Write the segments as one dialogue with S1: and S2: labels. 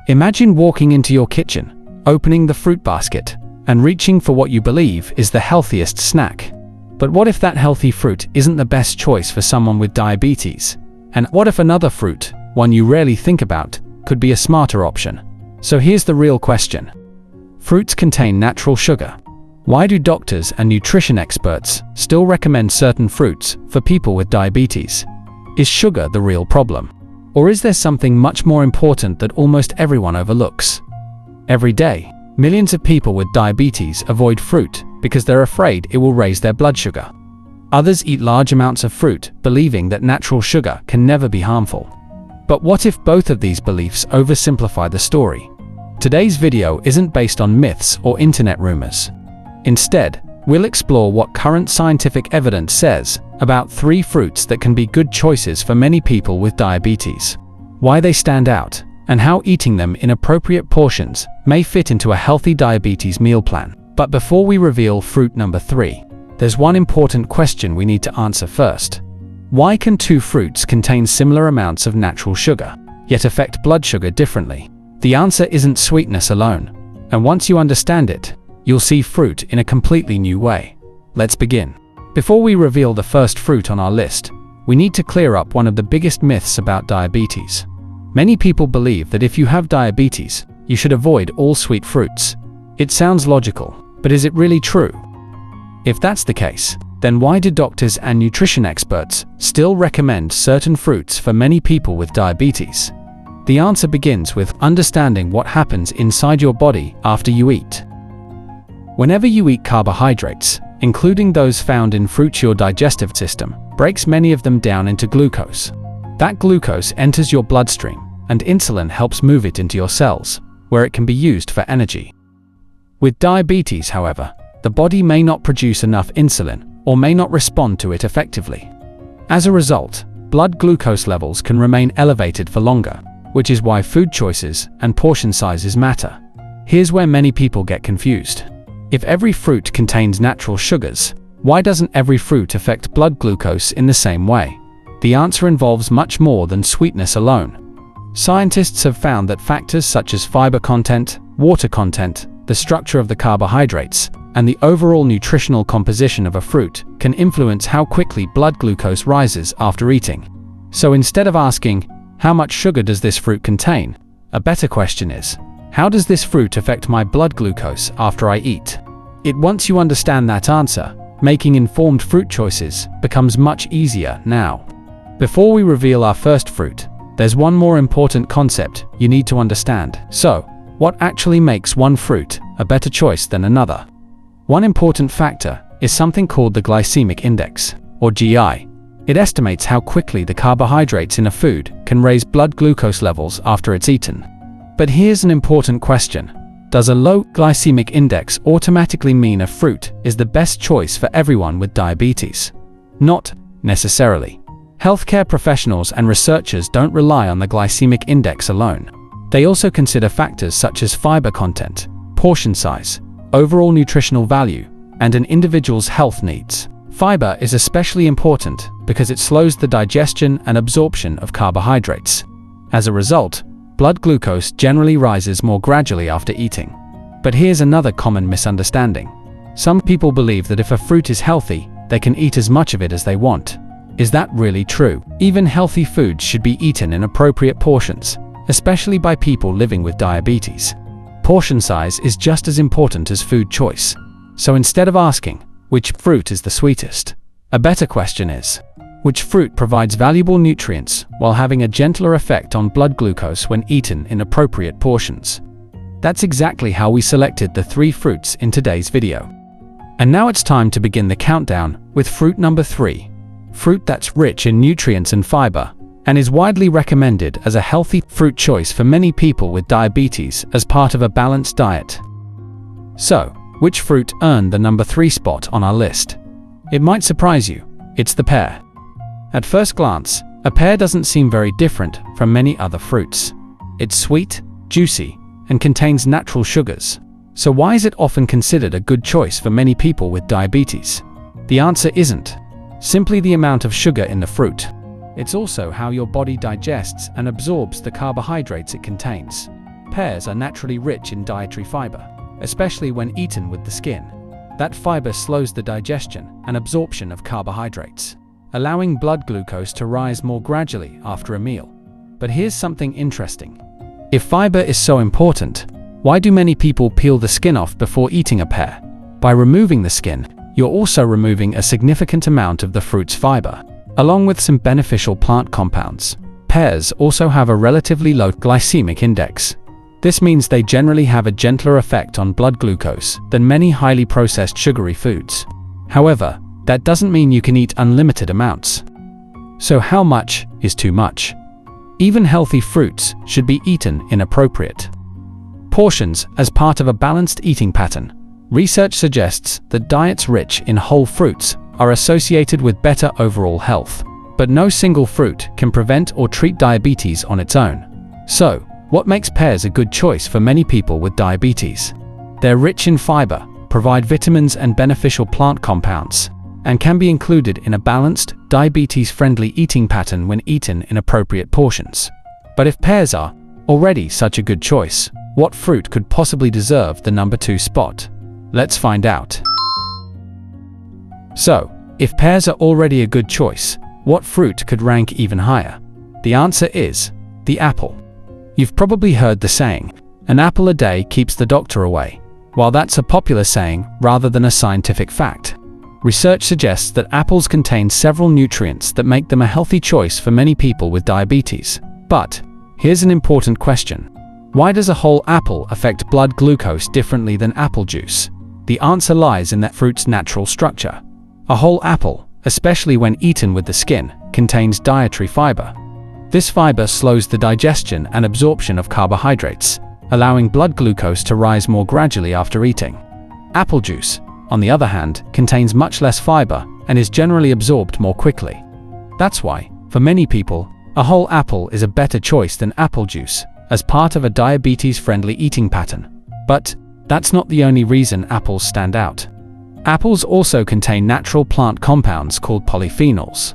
S1: Imagine walking into your kitchen, opening the fruit basket, and reaching for what you believe is the healthiest snack. But what if that healthy fruit isn't the best choice for someone with diabetes? And what if another fruit, one you rarely think about, could be a smarter option? So here's the real question. Fruits contain natural sugar. Why do doctors and nutrition experts still recommend certain fruits for people with diabetes? Is sugar the real problem? Or is there something much more important that almost everyone overlooks? Every day, millions of people with diabetes avoid fruit because they're afraid it will raise their blood sugar. Others eat large amounts of fruit, believing that natural sugar can never be harmful. But what if both of these beliefs oversimplify the story? Today's video isn't based on myths or internet rumors. Instead, we'll explore what current scientific evidence says about 3 fruits that can be good choices for many people with diabetes, why they stand out, and how eating them in appropriate portions may fit into a healthy diabetes meal plan. But before we reveal fruit number 3, there's one important question we need to answer first. Why can 2 fruits contain similar amounts of natural sugar, yet affect blood sugar differently? The answer isn't sweetness alone, and once you understand it, you'll see fruit in a completely new way. Let's begin. Before we reveal the first fruit on our list, we need to clear up one of the biggest myths about diabetes. Many people believe that if you have diabetes, you should avoid all sweet fruits. It sounds logical, but is it really true? If that's the case, then why do doctors and nutrition experts still recommend certain fruits for many people with diabetes? The answer begins with understanding what happens inside your body after you eat. Whenever you eat carbohydrates, including those found in fruits, your digestive system breaks many of them down into glucose. That glucose enters your bloodstream, and insulin helps move it into your cells, where it can be used for energy. With diabetes, however, the body may not produce enough insulin or may not respond to it effectively. As a result, blood glucose levels can remain elevated for longer, which is why food choices and portion sizes matter. Here's where many people get confused. If every fruit contains natural sugars, why doesn't every fruit affect blood glucose in the same way? The answer involves much more than sweetness alone. Scientists have found that factors such as fiber content, water content, the structure of the carbohydrates, and the overall nutritional composition of a fruit can influence how quickly blood glucose rises after eating. So instead of asking, how much sugar does this fruit contain? A better question is, how does this fruit affect my blood glucose after I eat? Once you understand that answer, making informed fruit choices becomes much easier now. Before we reveal our first fruit, there's one more important concept you need to understand. So, what actually makes one fruit a better choice than another? One important factor is something called the glycemic index, or GI. It estimates how quickly the carbohydrates in a food can raise blood glucose levels after it's eaten. But here's an important question. Does a low glycemic index automatically mean a fruit is the best choice for everyone with diabetes? Not necessarily. Healthcare professionals and researchers don't rely on the glycemic index alone. They also consider factors such as fiber content, portion size, overall nutritional value, and an individual's health needs. Fiber is especially important because it slows the digestion and absorption of carbohydrates. As a result, blood glucose generally rises more gradually after eating. But here's another common misunderstanding. Some people believe that if a fruit is healthy, they can eat as much of it as they want. Is that really true? Even healthy foods should be eaten in appropriate portions, especially by people living with diabetes. Portion size is just as important as food choice. So instead of asking, which fruit is the sweetest? A better question is, which fruit provides valuable nutrients while having a gentler effect on blood glucose when eaten in appropriate portions? That's exactly how we selected the 3 fruits in today's video. And now it's time to begin the countdown with fruit number 3. Fruit that's rich in nutrients and fiber, and is widely recommended as a healthy fruit choice for many people with diabetes as part of a balanced diet. So, which fruit earned the number 3 spot on our list? It might surprise you, it's the pear. At first glance, a pear doesn't seem very different from many other fruits. It's sweet, juicy, and contains natural sugars. So why is it often considered a good choice for many people with diabetes? The answer isn't simply the amount of sugar in the fruit. It's also how your body digests and absorbs the carbohydrates it contains. Pears are naturally rich in dietary fiber, especially when eaten with the skin. That fiber slows the digestion and absorption of carbohydrates, allowing blood glucose to rise more gradually after a meal. But here's something interesting. If fiber is so important, why do many people peel the skin off before eating a pear? By removing the skin, you're also removing a significant amount of the fruit's fiber, along with some beneficial plant compounds. Pears also have a relatively low glycemic index. This means they generally have a gentler effect on blood glucose than many highly processed sugary foods. However, that doesn't mean you can eat unlimited amounts. So how much is too much? Even healthy fruits should be eaten in appropriate portions as part of a balanced eating pattern. Research suggests that diets rich in whole fruits are associated with better overall health, but no single fruit can prevent or treat diabetes on its own. So, what makes pears a good choice for many people with diabetes? They're rich in fiber, provide vitamins and beneficial plant compounds, and can be included in a balanced, diabetes-friendly eating pattern when eaten in appropriate portions. But if pears are already such a good choice, what fruit could possibly deserve the number 2 spot? Let's find out. So, if pears are already a good choice, what fruit could rank even higher? The answer is the apple. You've probably heard the saying, "An apple a day keeps the doctor away." While that's a popular saying rather than a scientific fact, research suggests that apples contain several nutrients that make them a healthy choice for many people with diabetes. But here's an important question. Why does a whole apple affect blood glucose differently than apple juice? The answer lies in that fruit's natural structure. A whole apple, especially when eaten with the skin, contains dietary fiber. This fiber slows the digestion and absorption of carbohydrates, allowing blood glucose to rise more gradually after eating. Apple juice, on the other hand, contains much less fiber and is generally absorbed more quickly. That's why, for many people, a whole apple is a better choice than apple juice, as part of a diabetes-friendly eating pattern. But that's not the only reason apples stand out. Apples also contain natural plant compounds called polyphenols.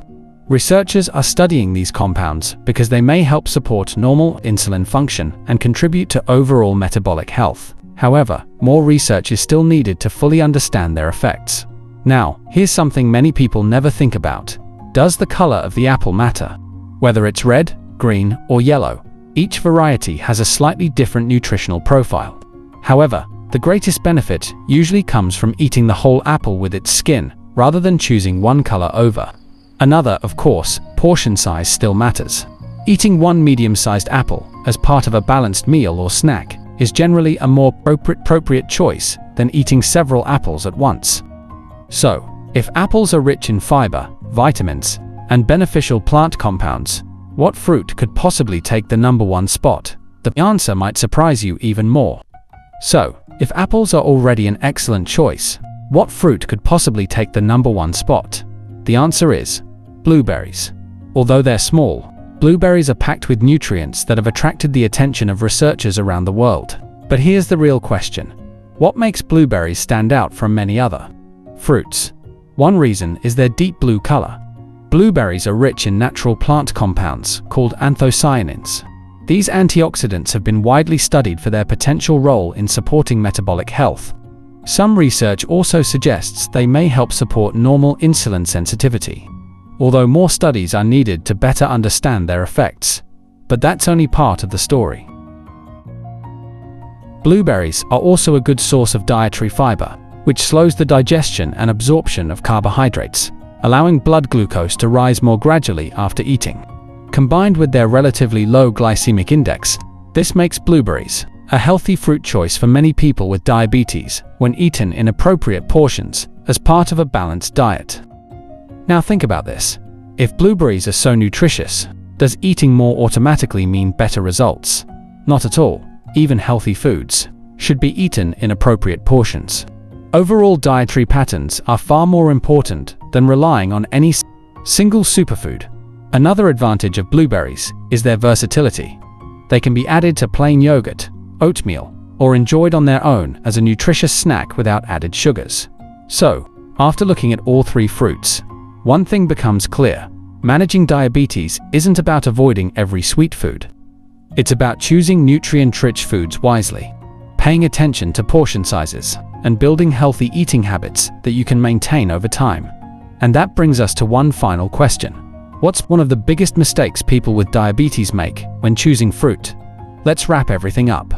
S1: Researchers are studying these compounds because they may help support normal insulin function and contribute to overall metabolic health. However, more research is still needed to fully understand their effects. Now, here's something many people never think about. Does the color of the apple matter? Whether it's red, green, or yellow, each variety has a slightly different nutritional profile. However, the greatest benefit usually comes from eating the whole apple with its skin, rather than choosing one color over another. Of course, portion size still matters. Eating one medium-sized apple as part of a balanced meal or snack is generally a more appropriate choice than eating several apples at once. So, if apples are rich in fiber, vitamins, and beneficial plant compounds, what fruit could possibly take the number 1 spot? The answer might surprise you even more. So, if apples are already an excellent choice, what fruit could possibly take the number 1 spot? The answer is blueberries. Although they're small, blueberries are packed with nutrients that have attracted the attention of researchers around the world. But here's the real question. What makes blueberries stand out from many other fruits? One reason is their deep blue color. Blueberries are rich in natural plant compounds called anthocyanins. These antioxidants have been widely studied for their potential role in supporting metabolic health. Some research also suggests they may help support normal insulin sensitivity, although more studies are needed to better understand their effects. But that's only part of the story. Blueberries are also a good source of dietary fiber, which slows the digestion and absorption of carbohydrates, allowing blood glucose to rise more gradually after eating. Combined with their relatively low glycemic index, this makes blueberries a healthy fruit choice for many people with diabetes when eaten in appropriate portions as part of a balanced diet. Now think about this. If blueberries are so nutritious, does eating more automatically mean better results? Not at all. Even healthy foods should be eaten in appropriate portions. Overall dietary patterns are far more important than relying on any single superfood. Another advantage of blueberries is their versatility. They can be added to plain yogurt, oatmeal, or enjoyed on their own as a nutritious snack without added sugars. So, after looking at all 3 fruits, one thing becomes clear. Managing diabetes isn't about avoiding every sweet food. It's about choosing nutrient-rich foods wisely, paying attention to portion sizes, and building healthy eating habits that you can maintain over time. And that brings us to one final question. What's one of the biggest mistakes people with diabetes make when choosing fruit? Let's wrap everything up.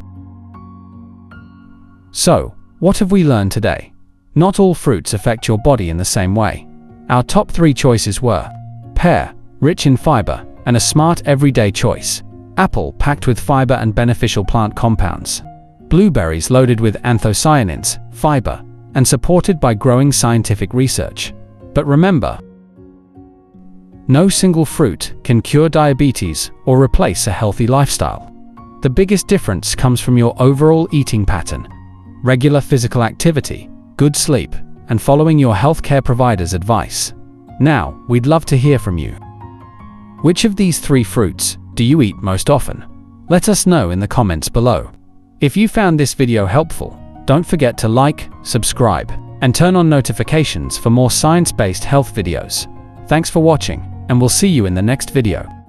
S1: So, what have we learned today? Not all fruits affect your body in the same way. Our top 3 choices were pear, rich in fiber, and a smart everyday choice. Apple, packed with fiber and beneficial plant compounds. Blueberries, loaded with anthocyanins, fiber, and supported by growing scientific research. But remember, no single fruit can cure diabetes or replace a healthy lifestyle. The biggest difference comes from your overall eating pattern, regular physical activity, good sleep, and following your healthcare provider's advice. Now, we'd love to hear from you. Which of these 3 fruits do you eat most often? Let us know in the comments below. If you found this video helpful, don't forget to like, subscribe, and turn on notifications for more science-based health videos. Thanks for watching, and we'll see you in the next video.